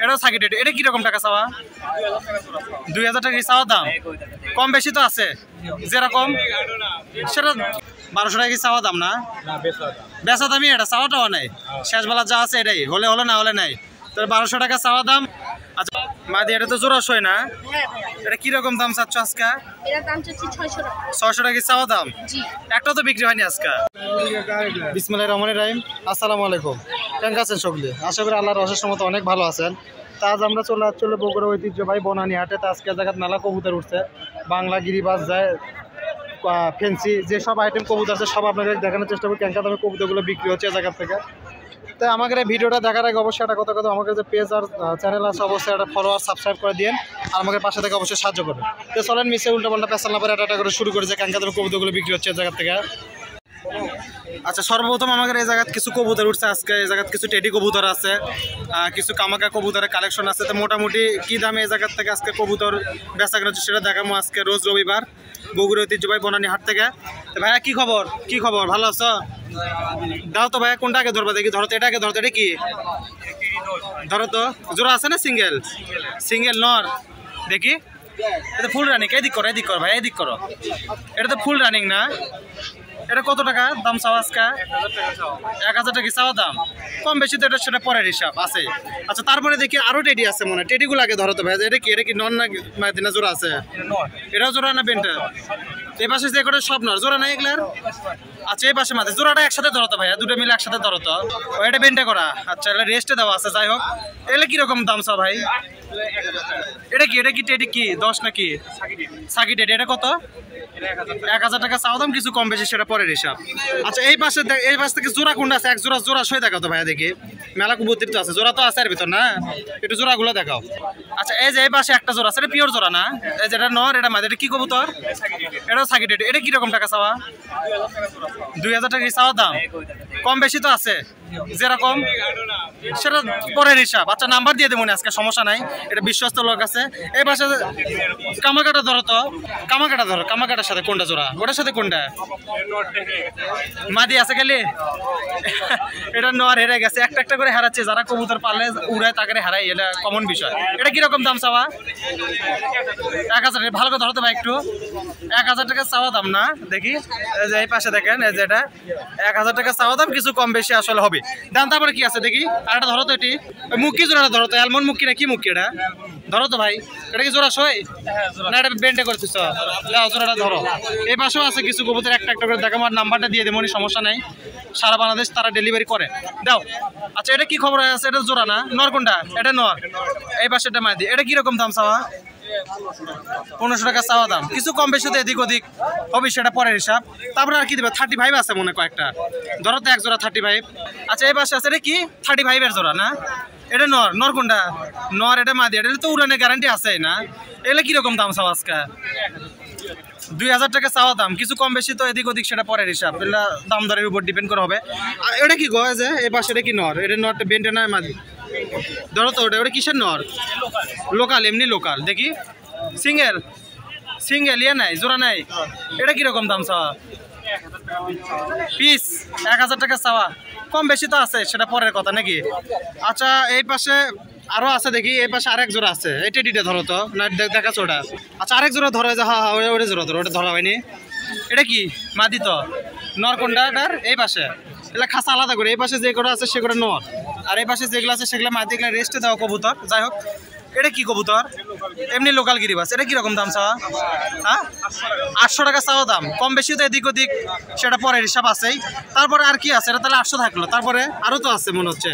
এটাও Psaki teddy. এটা কিরকম টাকা চাওয়া? 2000 টাকা কি চাওয়া দাম? কম বেশি তো আছে, যেরকম সেটা 1200 টাকা কি চাওয়া দাম না? বেচা দামই এটা, চাওয়াটাও নাই, শেষবেলা যা আছে এটাই, হলে হলে না হলে নাই। তো 1200 টাকা চাওয়া দাম। আচ্ছা মাদি, এটা তো জোড়া সই না? এটা কিরকম দাম চাচ্ছ আজকে? এটার দাম চাচ্ছি 600 টাকা। 600 টাকা কি চাওয়া দাম? জি। একটা তো বিক্রি হয়নি আজকে। বিসমিল্লাহির রহমানির রহিম। আসসালামু আলাইকুম। কেমন আছেন সকলে? আশা করি আল্লাহর অশেষ রহমতে অনেক ভালো আছেন। তা আজ আমরা চলে বগুড়া ঐতিহ্যবাহী বনানী হাটে। তা আজকে জায়গায় মেলা কবুতর উঠছে, বাংলা গিরিবাজ যায়, ফেন্সি যেসব আইটেম কবুতর আছে সব আপনাদের দেখানোর চেষ্টা করি। কেনকা দামে কবুতরগুলো বিক্রি হচ্ছে জায়গা থেকে। তো আমাদের এই ভিডিওটা দেখার আগে অবশ্যই একটা কথা আমাদের যে পেজ আর চ্যানেল আছে অবশ্যই একটা ফলো আর সাবস্ক্রাইব করে দিন, আর আমাদের পাশে থেকে অবশ্যই সাহায্য করবেন। তো চলেন মিশে উল্টোপাল্টা পেছাল না পরে একটা করে শুরু করেছে কেনকা দামে কবুতরগুলো বিক্রি হচ্ছে জায়গা থেকে। আচ্ছা সর্বপ্রথম আমাদের এই জায়গায় কিছু কবুতর উঠছে আজকে। এই জায়গায় কিছু টেডি কবুতর আছে, কিছু কামাকা কবুতরের কালেকশন আছে। তো মোটামুটি কি দামে এই জায়গার থেকে আজকে কবুতর বেচা কেনা হচ্ছে সেটা দেখাবো আজকে, রোজ রবিবার বগুড়া ঐতিহ্যবাহী বনানী হাট থেকে। তো ভাইয়া কি খবর? কি খবর, ভালো আছো? দাও তো ভাইয়া, কোনটা আগে ধরবা দেখি? ধরো তো, এটা আগে ধরো তো। এটা কি ধরো তো, জোড়া আছে না সিঙ্গেল? সিঙ্গেল নর দেখি। এটা ফুল রানিং, এদিক করো এদিক করো ভাই, এদিক করো। এটা তো ফুল রানিং না? এটা কত টাকা দাম চাওয়া আজকে? 1000 টাকা চাওয়া দাম। কম বেশি তো এটা সেটা পরের হিসাব আছে। আচ্ছা তারপরে দেখি আরো টেডি আছে মনে হয়, টেডিগুলো আগে ধরো তো ভাই। এটা কি নন না মাদিনা জোড়া আছে? এটাও জোড়া না বেন্টা? এই পাশে যে করে সব নর, জোড়া নাই এগুলার? আচ্ছা এই পাশে মাঝে জোড়াটা একসাথে ধরো তো ভাইয়া, দুটো মিলে একসাথে ধরো তো। এটা বেন্টা করা, আচ্ছা এটা রেস্টে দেওয়া আছে। যাই হোক, এগুলো কিরকম দাম চাও ভাই? এটা কি টেডি কি 10 নাকি সাকি টেডি? এটা কত? 1000 টাকা চাওয়া দাম, কিছু কম বেশি সেটা পরের হিসাব। আচ্ছা এই পাশ থেকে জোড়া কোনটা আছে? এক জোড়া সই দেখাও তো ভাইয়া দেখি। মেলা কবুতর তো আছে, জোড়া তো আছে এর ভিতর না? একটু জোড়াগুলো দেখাও। আচ্ছা এই যে এই পাশে একটা জোড়া আছে, এটা পিওর জোড়া না? এই যেটা নর, এটা মাঝে, এটা কি কবুতর? এটাও সাকি টেডি। এটা কিরকম টাকা চাওয়া? 2000 টাকা চাওয়া দাম, কম বেশি তো আছে, যেরকম সেটা পরের হিসাব। আচ্ছা নাম্বার দিয়ে দেবো আজকে, সমস্যা নাই, এটা বিশ্বস্ত লোক আছে। এই পাশে কামাকাটা ধরো তো, কামাকাটা ধরো। কামাকাটার সাথে কোনটা জোড়া? ওটার সাথে কোনটা মাদি আছে? গেলে এটা নর হেরে গেছে, একটা একটা করে হারাচ্ছে। যারা কবুতর পালে উড়ায় তাকে হারাই, এটা কমন বিষয়। এটা কিরকম দাম চাওয়া? 1000। ভালো করে ধরো তো ভাই একটু। 1000 টাকা চাওয়া দাম না? দেখি এই পাশে দেখেন, এই যে এটা 1000 টাকা চাওয়া দাম, কিছু কম বেশি আসলে হবে দাম। তারপরে কি আছে দেখি, আর এটা ধরো তো। এটি মুক্কি জোড়াটা ধরো তো, অ্যালমন্ড মুক্কি না কি মুক্কি? এটা ধরো তো ভাই। এটা কি জোড়া সই না? এটা বেন্টে করছিস? জোড়াটা ধরো। এই পাশেও আছে কিছু কবুতর, একটা একটা করে দেখাবো, আর নাম্বারটা দিয়ে দেবো, সমস্যা নাই, সারা বাংলাদেশ তারা ডেলিভারি করে দাও। আচ্ছা এটা কি খবর আছে? এটা জোড়া না? নর কোনটা? এটা নর, এই পাশে এটা মাদি। এটা কিরকম দাম চাওয়া? 1500 টাকা চাওয়া দাম, কিছু কম বেশি তো এদিক ওদিক হবে, সেটা পরের হিসাব। তারপরে আর কি দেবে? 35 আছে মনে কয়েকটা, ধরো তো এক জোড়া 35। আচ্ছা এই পাশে আছে, এটা কি 35 এর জোড়া না? এটা নর কোনটা? নর, এটা মাদি। এটা তো উড়ানের গ্যারান্টি আছে না? এগুলো কিরকম দাম চাওয়া আজকে? 2000 টাকা চাওয়া দাম, কিছু কম বেশি তো এদিক ওদিক সেটা পরের হিসাব, এগুলো দাম দরের উপর ডিপেন্ড করা হবে। আর এটা কি গো যে এই পাশে, এটা কি নর? এটা নরটা বেন্টে না মাদি? ধরো তো ওটা কিসের নর? লোকাল, এমনি লোকাল দেখি। সিঙ্গেল ইয়ে নাই, জোড়া নাই? এটা কিরকম দাম চাওয়া? পিস 1000 টাকা চাওয়া, কম বেশি তো আছে সেটা পরের কথা নাকি? আচ্ছা এই পাশে আরো আছে দেখি, এই পাশে আরেক জোড়া আছে। এই টেডিটা ধরো তো না, দেখাচ্ছ ওটা? আচ্ছা আরেক জোড়া ধরো, হ্যাঁ ওটা জোড়া ধরো, ওটা ধরা হয়নি। এটা কি মাদি তো? নর কোনটা এটার? এই পাশে এগুলা খাসা আলাদা করে, এই পাশে যে কটা আছে সেগুলো নর, আর এই পাশে যেগুলো আছে সেগুলো মাদি, এগুলো রেস্টে দেওয়া কবুতর। যাই হোক, এটা কি কবুতর? এমনি লোকাল গিরিবাস। এটা কিরকম দাম চাওয়া? হ্যাঁ 800 টাকা চাওয়া দাম, কম বেশি তো এদিক ওদিক সেটা পরের হিসাব আছেই। তারপরে আর কি আছে? এটা তাহলে 800 থাকলো, তারপরে আরও তো আছে মনে হচ্ছে,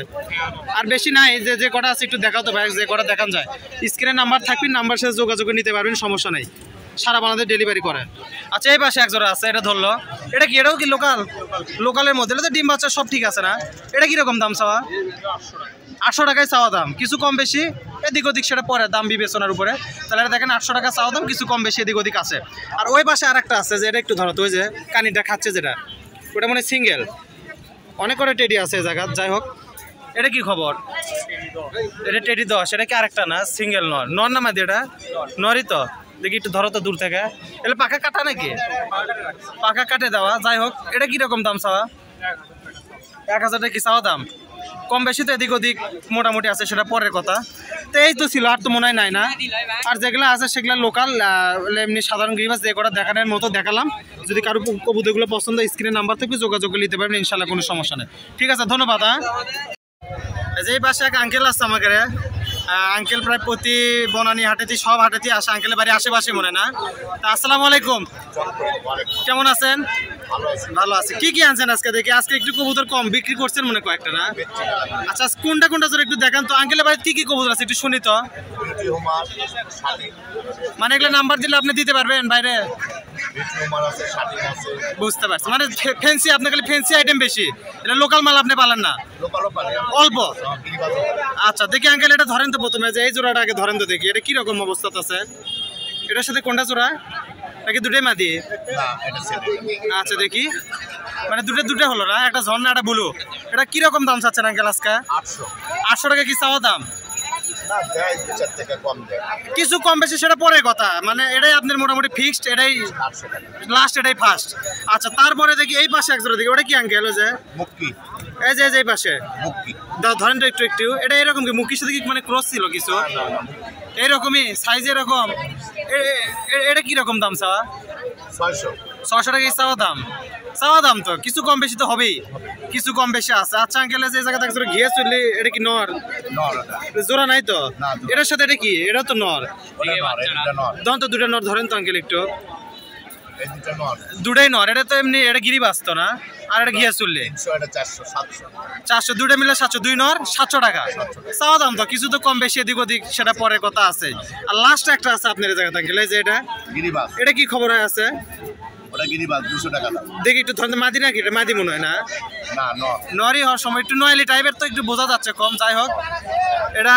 আর বেশি নাই। যে কটা আছে একটু দেখাও তো ভাই, যে কটা দেখান যায়। স্ক্রিনে নাম্বার থাকবে, নাম্বার সাথে যোগাযোগ নিতে পারবেন, সমস্যা নাই, সারা বাংলাদেশ ডেলিভারি করে। আচ্ছা এই পাশে এক জোড়া আছে, এটা ধরলো। এটা কি? এটাও কি লোকালের মধ্যে? এটা তো ডিম বাচ্চা সব ঠিক আছে না? এটা কিরকম দাম চাওয়া? 800 টাকায় চাওয়া দাম, কিছু কম বেশি এদিক ওদিক সেটা পরে দাম বিবেচনার উপরে। তাহলে এটা দেখেন 800 টাকা চাওয়া দাম, কিছু কম বেশি এদিক ওদিক আছে। আর ওই পাশে আর একটা আছে, যে এটা একটু ধরো তো, ওই যে কানিটা খাচ্ছে যেটা, ওটা মানে সিঙ্গেল। অনেক করে টেডি আছে এই জায়গা। যাই হোক, এটা কি খবর? এটা টেডি 10। এটা কি আরেকটা না? সিঙ্গেল নর না মাদি? এটা নরই তো দেখি, একটু ধরো তো দূর থেকে। এটা পাখা কাটা নাকি? পাখা কাটে দেওয়া। যাই হোক, এটা কিরকম দাম চাওয়া? 1000 টাকা কি চাওয়া দাম? কম বেশি তো এদিক ওদিক মোটামুটি আছে, সেটা পরের কথা। তো এই তো ছিল, আর তো মনে হয় নাই না। আর যেগুলো আছে সেগুলো লোকাল, এমনি সাধারণ গিরিবাস যে কটা দেখানোর মতো দেখালাম। যদি কারো কবুতরগুলো পছন্দ স্ক্রিনের নাম্বার থেকে যোগাযোগ করে নিতে পারবেন, ইনশাল্লাহ কোনো সমস্যা নেই। ঠিক আছে, ধন্যবাদ। যে এই পাশে এক আঙ্কেল আসছে আমাকে, আঙ্কেল প্রায় প্রতি বনানী হাটেতে সব হাটেতে আসে, আঙ্কেলের বাড়ি আশেপাশে মনে না। তা আসসালামু আলাইকুম, কেমন আছেন? ভালো আছে। কি কি আনছেন আজকে? দেখি আজকে একটু কবুতর কম বিক্রি করছেন মনে কয়েকটা না? আচ্ছা, কোনটা কোনটা জোর একটু দেখান তো। আঙ্কেলের বাড়িতে কি কি কবুতর আছে একটু শুনি তো। মানে এগুলো নাম্বার দিলে আপনি দিতে পারবেন বাইরে? বুঝতে পারছি, মানে ফ্যান্সি, আপনার খালি ফ্যান্সি আইটেম বেশি, এটা লোকাল মাল আপনি পালেন না অল্প। আচ্ছা দেখি আঙ্কেল, এটা ধরেন তো প্রথমে, যে এই জোড়াটা আগে ধরেন তো দেখি, এটা কিরকম অবস্থাতে আছে? এটার সাথে কোনটা জোড়া নাকি দুটোই মাদি? আচ্ছা দেখি, মানে দুটো হলো না, একটা ঝর্ণা একটা ব্লু। এটা কিরকম দাম চাচ্ছেন আঙ্কেল আজকে? 800 টাকা কি চাওয়া দাম? কিছু কম বেশি সেটা পরের কথা, মানে এটাই আপনার মোটামুটি ফিক্সড, এটাই লাস্ট, এটাই ফার্স্ট। আচ্ছা তারপরে দেখি এই পাশে একজোড়া দেখি, ওটা কি আঙ্কেল? ওই যে এই যে এই পাশে ধরেন তো একটু একটু, এটা এরকম কি মুখির সাথে কি মানে ক্রস ছিল কিছু? এইরকমই সাইজ এরকম। এটা কিরকম দাম চাওয়া? 600 টাকা চাওয়া দাম? চাওয়া দাম তো কিছু কম বেশি তো হবেই, কিছু কম বেশি আছে। আচ্ছা আঙ্কেল, যে জায়গা থেকে ঘিয়ে চললি, এটা কি নর? জোড়া নাই তো এটার সাথে? এটা কি? এটা তো নর। ধরেন তো দুটা নর, ধরেন তো আঙ্কেল একটু। দুটাই নর। এটা তো এমনি, এটা গিরিবাস তো না? আর এটা ঘিয়ে চললে 400, দুটা মিলে 700, 2 নর 700 টাকা চাওয়া দাম তো। কিছু তো কম বেশি এদিক ওদিক সেটা পরের কথা আছে। আর লাস্ট একটা আছে আপনার জায়গা থেকে, যে এটা এটা কি খবর আছে? দেখি একটু ধরেন, মাদি নাকি? এটা মাদি মনে হয় না? নরই হওয়ার সময় একটু নয়ালি টাইপের তো, একটু বোঝা যাচ্ছে কম। যাই হোক, এটা